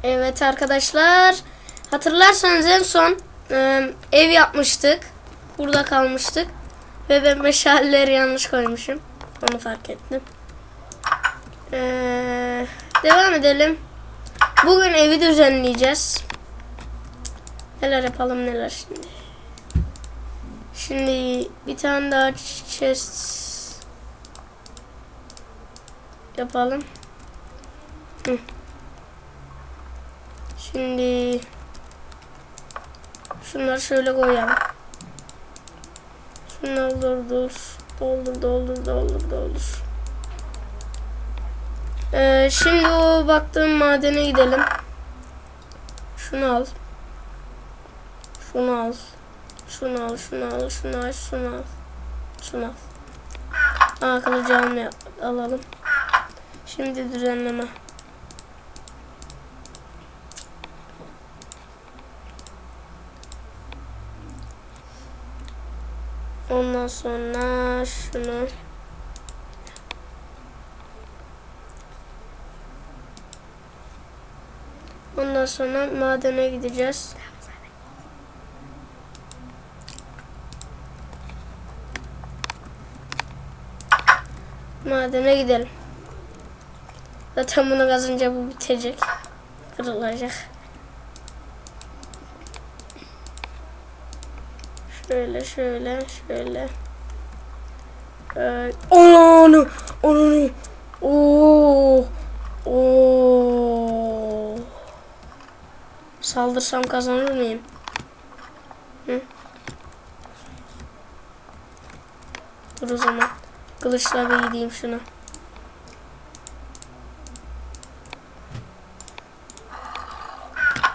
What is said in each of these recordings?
Evet arkadaşlar, hatırlarsanız en son ev yapmıştık. Burada kalmıştık. Ve ben meşaleleri yanlış koymuşum. Onu fark ettim. Devam edelim. Bugün evi düzenleyeceğiz. Neler yapalım neler şimdi. Şimdi bir tane daha chest yapalım. Şimdi şunları şöyle koyalım. Şunları doldur. Şimdi o baktığım madene gidelim. Şunu al. Şunu al. Kılıcı alalım. Şimdi düzenleme. Ondan sonra şunu. Ondan sonra madene gideceğiz. Madene gidelim. Zaten bunu kazınca bu bitecek. Kırılacak. Şöyle. Onu. Oo. Saldırsam kazanır mıyım? Dur o zaman. Kılıçla bir gideyim şuna.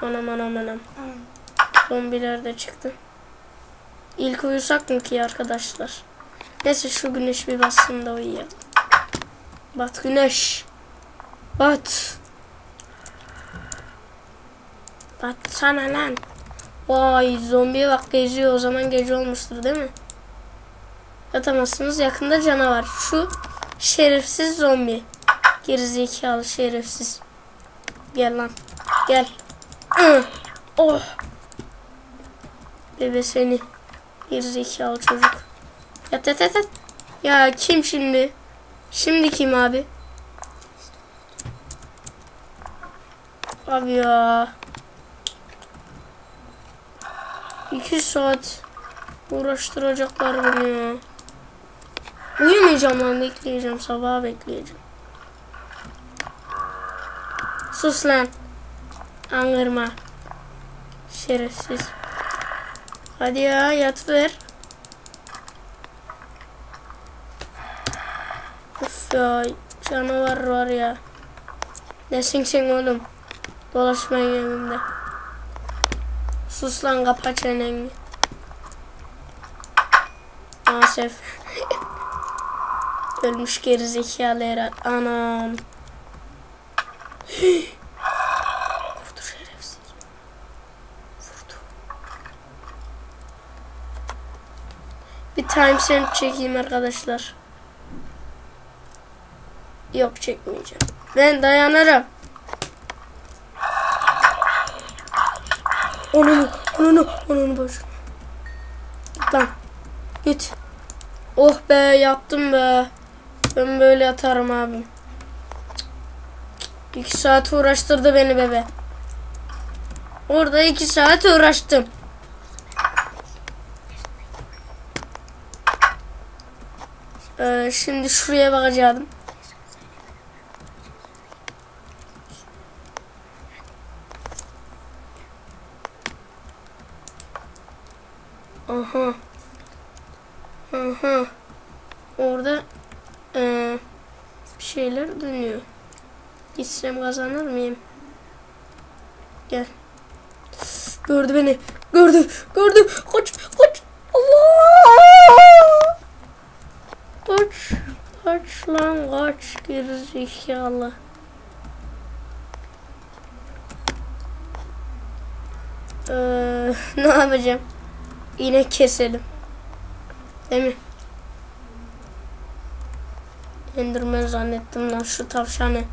Anam. Zombiler de çıktı. İlk uyusak mı ki arkadaşlar? Neyse şu güneş bir bassın da uyuyalım. Bat güneş. Bat. Batsana lan. Vay zombiye bak geziyor. O zaman gece olmuştur değil mi? Yatamazsınız. Yakında canavar. Şu şerefsiz zombi. Gerizekalı şerefsiz. Gel lan. Gel. Oh. Bebe seni. Gerizekalı çocuk. Yat. Ya kim şimdi? Şimdi kim abi? Abi ya. 2 saat uğraştıracaklar beni ya. Uyumayacağım lan, bekleyeceğim. Sabaha bekleyeceğim. Sus lan. Angırma. Şerefsiz. Hadi ya yat ver. Uf ya. Canavar var ya. Nesin sen oğlum? Dolaşmayın evimde. Sus lan, kapa çeneni. Asef. Ölmüş gerizekalı herhalde. Anam. Vurdu şerefsiz. Vurdu. Bir timestamp çekeyim arkadaşlar. Yok, çekmeyeceğim. Ben dayanırım. Onu boş. Lan. Git. Oh be, yattım be. Ben böyle yatarım abi. 2 saat uğraştırdı beni bebe. Orada 2 saat uğraştım. Şimdi şuraya bakacağım. Aha. Orada bir şeyler dönüyor. Gitsem kazanır mıyım? Gel. Gördü beni. Gördü. Kaç. Allah! Kaç lan kaç. Gerizekalı. Ne yapacağım? Yine keselim. Değil mi? Enderman zannettim lan şu tavşanı.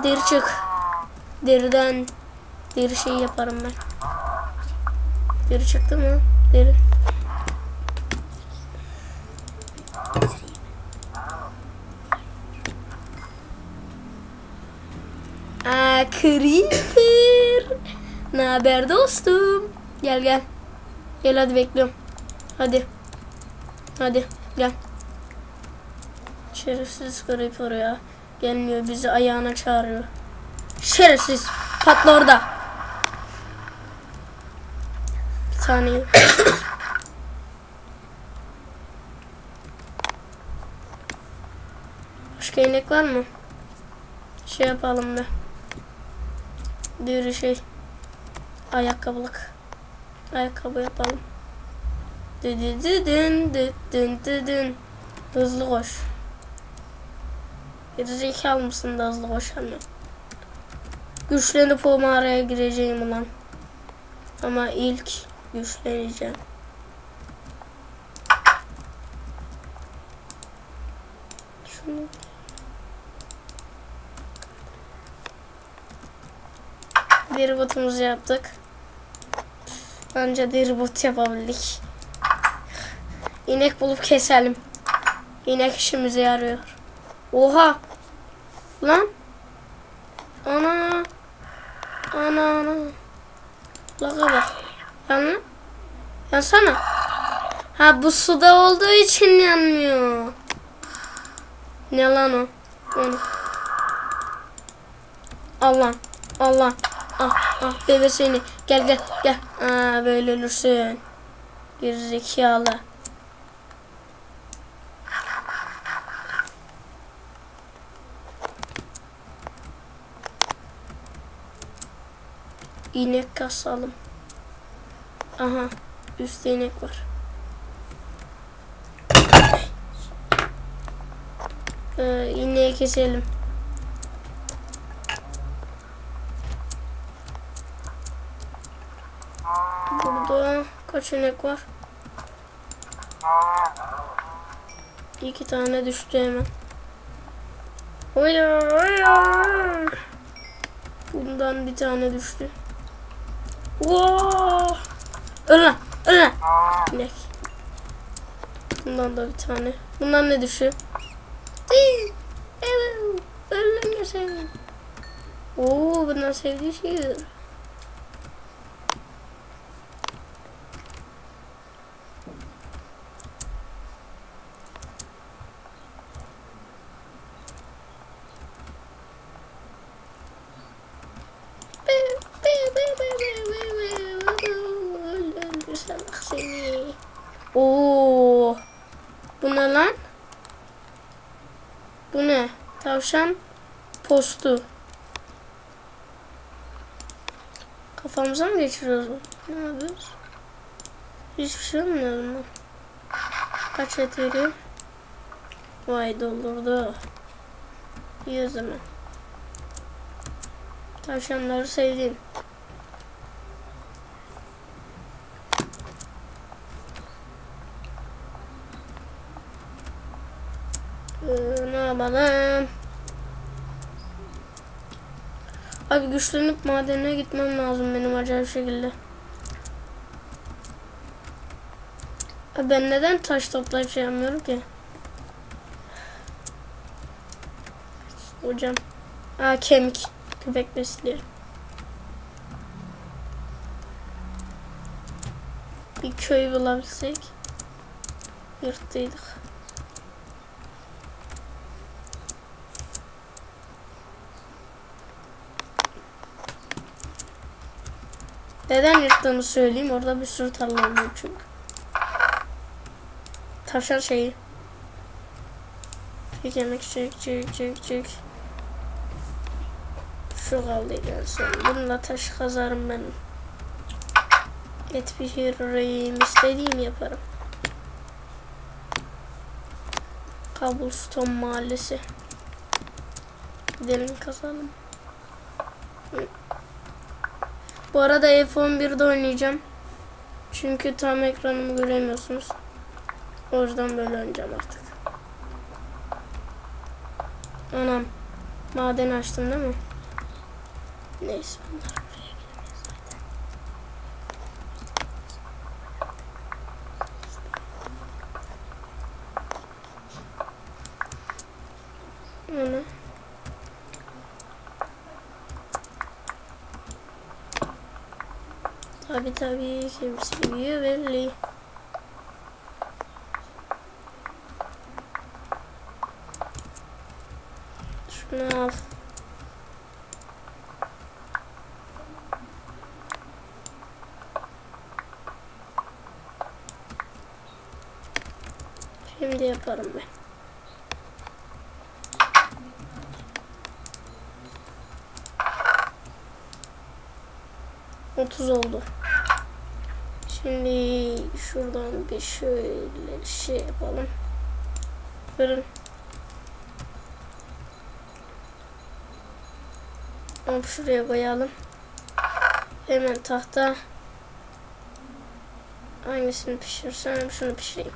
Deri çık. Deriden deri şey yaparım ben. Deri çıktı mı? Deri. Creeper. Ne haber dostum? Gel gel. Gel hadi bekliyorum. Hadi. Hadi gel. Şerefsiz Creeper ya. Gelmiyor, bizi ayağına çağırıyor. Şerefsiz. Patla orada. Bir saniye. Başka inek var mı? Şey yapalım be. Bir şey. Ayakkabılık. Ayakkabı yapalım. Dın. Hızlı koş. Gerizekalı mısın da hızlı koşamıyorum. Güçlenip o mağaraya gireceğim ulan. Ama ilk güçleneceğim. Şunu. Deri botumuzu yaptık. Anca deri bot yapabildik. İnek bulup keselim. İnek işimize yarıyor. Oha! Lan! Ana! Laga bak. Yansana. Ha, bu suda olduğu için yanmıyor. Ne lan o? Allah. Bebe seni. Gel. Böyle ölürsün. Gerizekalı. İnek kasalım. Aha, üstte inek var. İneği keselim. Burada kaç inek var? 2 tane düştü hemen. Bundan bir tane düştü. Wow! Öl lan. İnek. Bundan da bir tane. Bundan ne düşüyor? Evet. Öl sen. Oo, bundan sevdiği şey. Oo. Bu ne lan? Bu ne? Tavşan postu. Kafamıza mı geçiriyoruz bu? Ne yapıyoruz? Hiçbir şey olmuyor mu? Kaç et veriyor? Vay, doldurdu. İyi o zaman. Tavşanları sevdim. Ne yapalım? Abi güçlenip madene gitmem lazım benim acayip şekilde. Abi ben neden taş toplayıp şey yapmıyorum ki? Hocam. Kemik. Köpek besleyelim. Bir köy bulabilsek. Yırttıydık. Neden yırttığımı söyleyeyim. Orada bir sürü tarla oluyor çünkü. Tavşan şeyi. Bir yemek çek. Şu kaldıydı en son. Bununla taş kazarım ben. Et pişiririm. İstediğimi yaparım. Cobblestone mahallesi. Gidelim kazalım. Bu arada F11'de oynayacağım. Çünkü tam ekranımı göremiyorsunuz. O yüzden böyle oynayacağım artık. Anam. Maden açtım değil mi? Neyse bunlar buraya gelemez zaten. Onu. Tabii kim seviyor belli. Şunu al. Şimdi yaparım ben. Otuz oldu. Şimdi şuradan bir şöyle şey yapalım. Fırın. Hop şuraya koyalım. Hemen tahta. Hangisini pişirsem şunu pişireyim.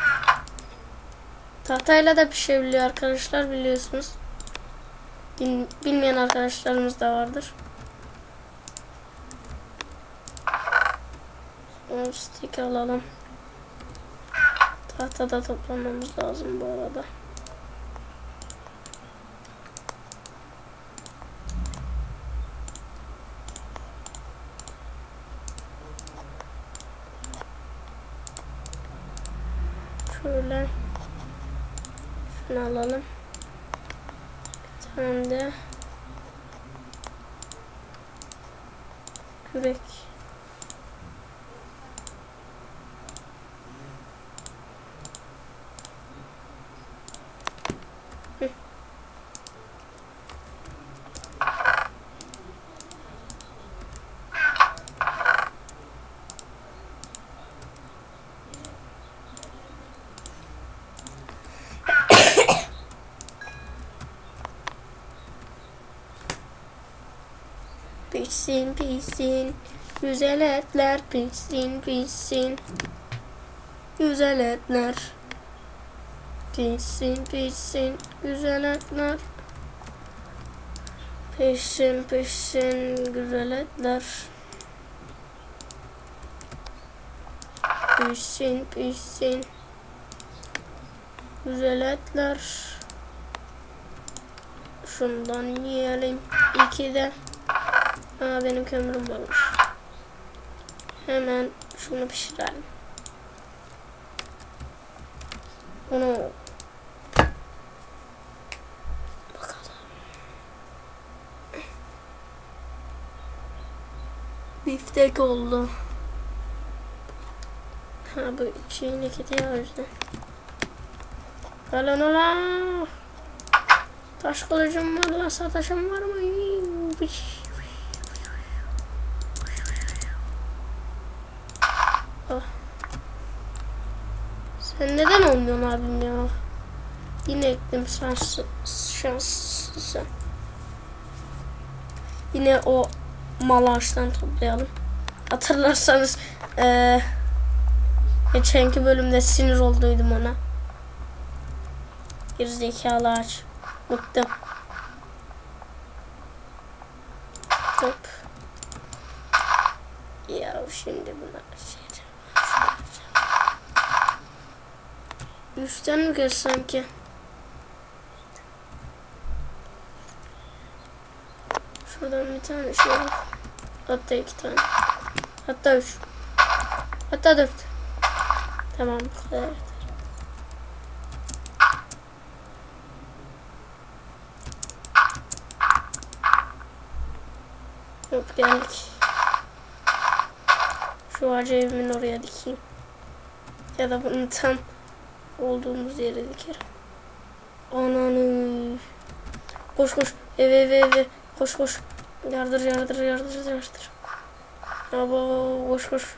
Tahtayla da pişebiliyor arkadaşlar, biliyorsunuz. Bilmeyen arkadaşlarımız da vardır. O stick alalım. Tahta da toplamamız lazım bu arada. Şöyle şunu alalım. Bir tane de kürek. Pişsin pişsin, güzel etler pişsin pişsin, güzel etler. Pişsin pişsin, güzel etler. Pişsin pişsin, güzel etler. Pişsin pişsin, güzel etler. Şundan yiyelim. İki de. Aa, benim kömürüm varmış. Hemen şunu pişirelim. Onu bakalım. Biftek oldu. Ha, bu şeyin ikisi ya, o yüzden. Alın ola. Taş kılıcım var la, sataşım var mı? Oh. Sen neden olmuyorsun abim ya? Yine ektim şanssız sen. Yine o mal ağaçtan toplayalım. Hatırlarsanız geçenki bölümde sinir olduydum ona. Gerizekalı ağaç. Bıktım. Hop. Ya şimdi bunlar şey. Üstten mi geç sanki? Şuradan bir tane şey var. Hatta iki tane. Hatta üç. Hatta dört. Tamam, bu kadar. Hop, geldik. Şu ağacı evimin oraya dikeyim. Ya da bunu tam olduğumuz yere dikerim. Ananı. Koş koş. Eve. Koş koş. Yardır. Abo, koş koş.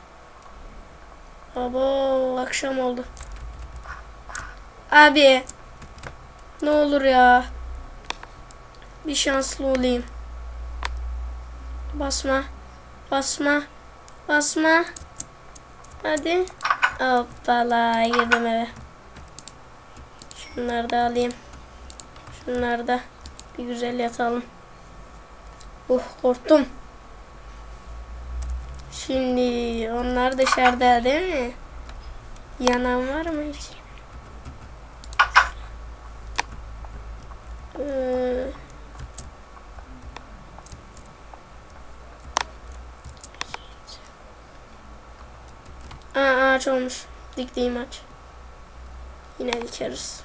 Abo, akşam oldu. Abi. Ne olur ya. Bir şanslı olayım. Basma. Hadi. Hoppala, girdim eve. Şunları da alayım. Şunları da. Bir güzel yatalım. Korktum. Şimdi onlar dışarıda değil mi? Yanan var mı hiç? Ağaç olmuş. Diktiğim ağaç. Yine dikeriz.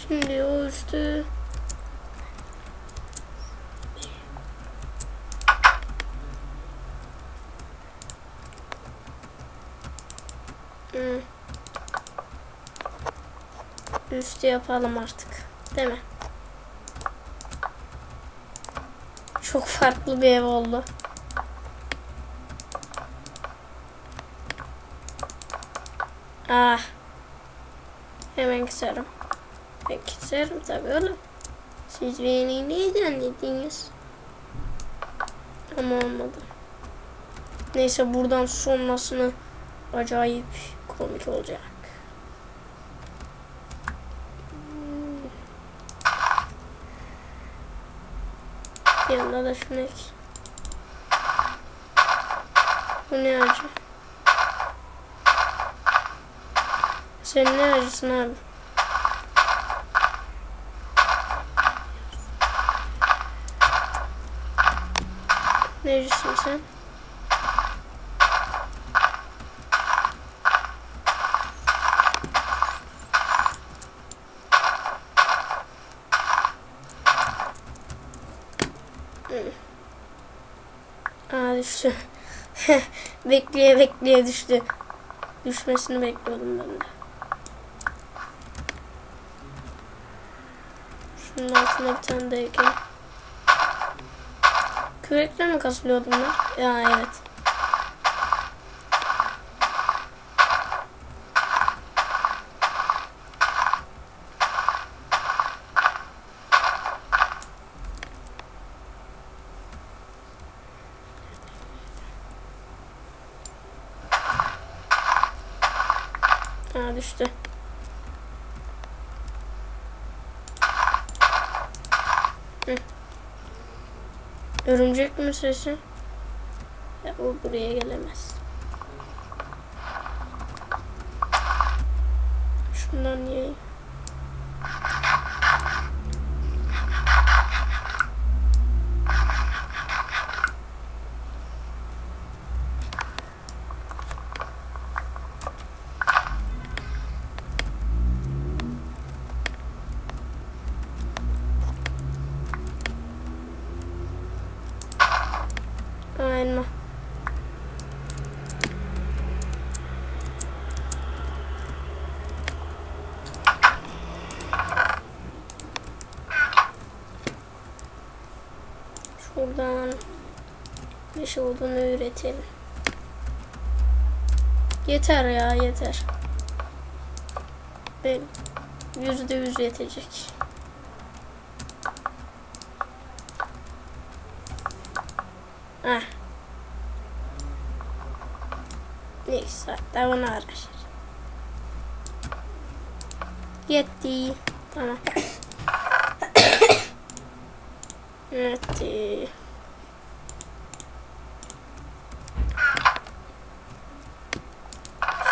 Şimdi o üstü üstü yapalım artık. Değil mi? Çok farklı bir ev oldu. Hemen keserim. Ben keserim tabii oğlum. Siz beni neyden dediniz? Ama olmadı. Neyse buradan sonrasını acayip komik olacak. Yanına da şunu ek. Bu ne acı? Sen ne acısın abi? Necisin sen? Düştü. Bekleye düştü. Düşmesini bekliyordum ben de. Şunun altına bir tane de ekeyim. Kürekle mi kasılıyor bunlar? Ya evet. Düştü. Örümcek mi sesi? Ya o buraya gelemez. Şundan yiyeyim. Elma. Şuradan bir şey olduğunu üretelim. Yeter ya yeter. Ben %100 yetecek. Neyse hatta bunu araştır. Yetti. Tamam. Yetti.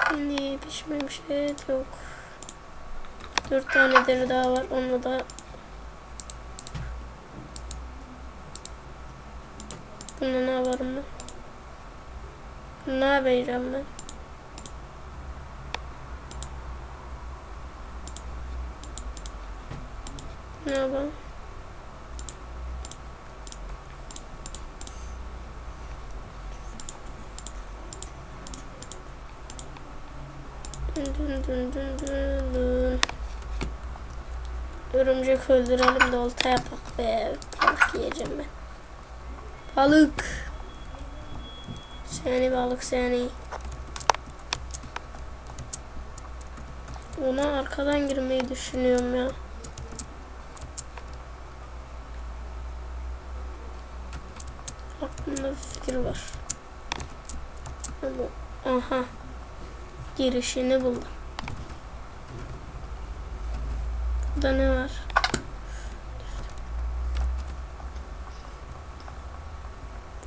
Şimdi pişmemiş et yok. 4 tane deri daha var. Onu da bunu ne yaparım ben? Ne yapacağım ben? Ne yapalım? Dün. Örümcek öldürelim de olta yapak be. Balık yiyeceğim ben. Balık. Seni balık seni. Ona arkadan girmeyi düşünüyorum ya. Aklımda bir fikir var. Ama aha. Girişini buldum. Burada ne var?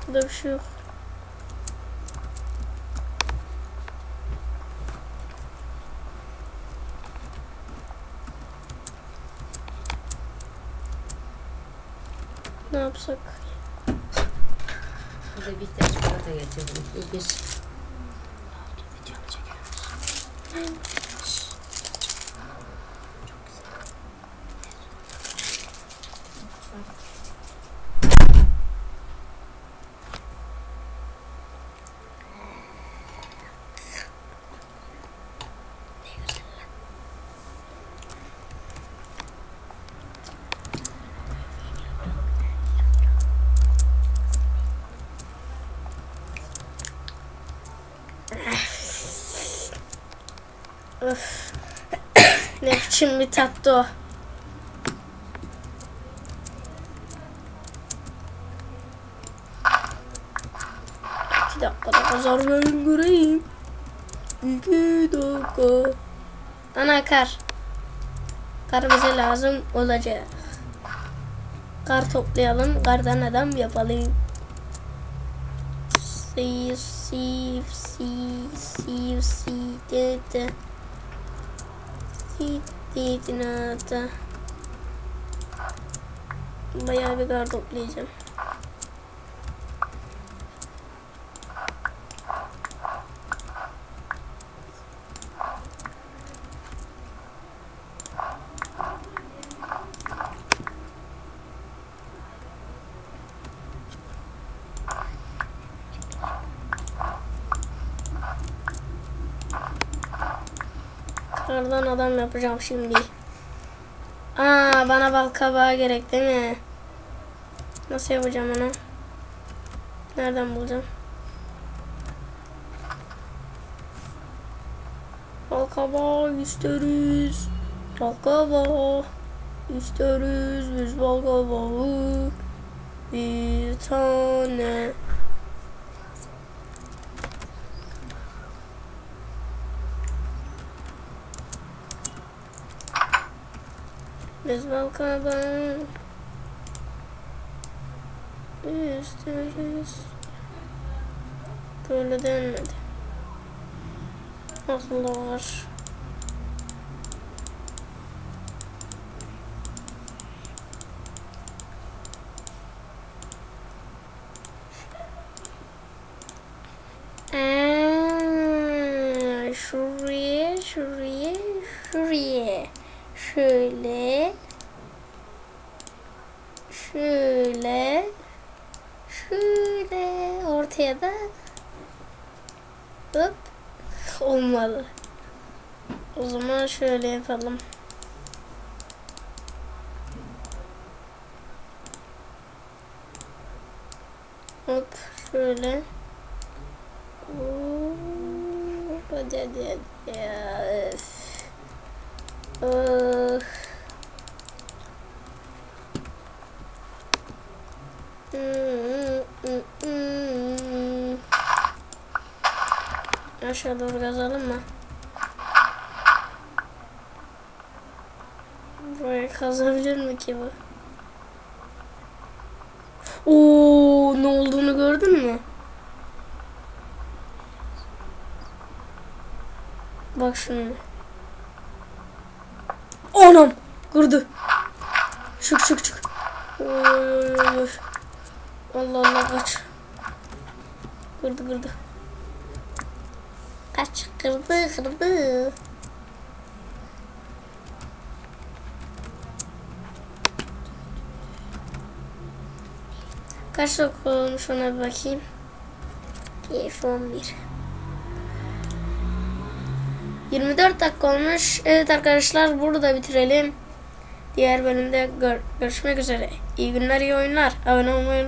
Burada bir şey yok. Ne yapsak? Burada bir tane çikolata getirdim. Bir videomu çekiyoruz. Öf. Ne biçim bir tattı o. İki dakikada pazar verin göreyim. 2 dakika. Ana kar. Kar bize lazım olacak. Kar toplayalım. Kardan adam yapalım. Bayağı bir kar toplayacağım. Kardan adam yapacağım şimdi. Bana bal kabağı gerek değil mi? Nasıl yapacağım onu? Nereden bulacağım? Bal kabağı isteriz. Bal kabağı isteriz. Biz bal kabağı bir tane. Biz bal kabağı isteriz. Böyle denmedi. Aslında var. Şuraya. Şöyle ortaya da hop olmalı. O zaman şöyle yapalım. Hop şöyle. Hadi ya. Aşağı doğru kazalım mı? Buraya kazabilir mi ki bu? Ne olduğunu gördün mü? Bak şimdi. Anam! Kırdı. Çık. Oy. Allah kaç. Kırdı. Kaç kırdı. Kaç dakika olmuş ona bir bakayım. F11. 24 dakika olmuş. Evet arkadaşlar burada bitirelim. Diğer bölümde görüşmek üzere. İyi günler, iyi oyunlar. Abone olmayı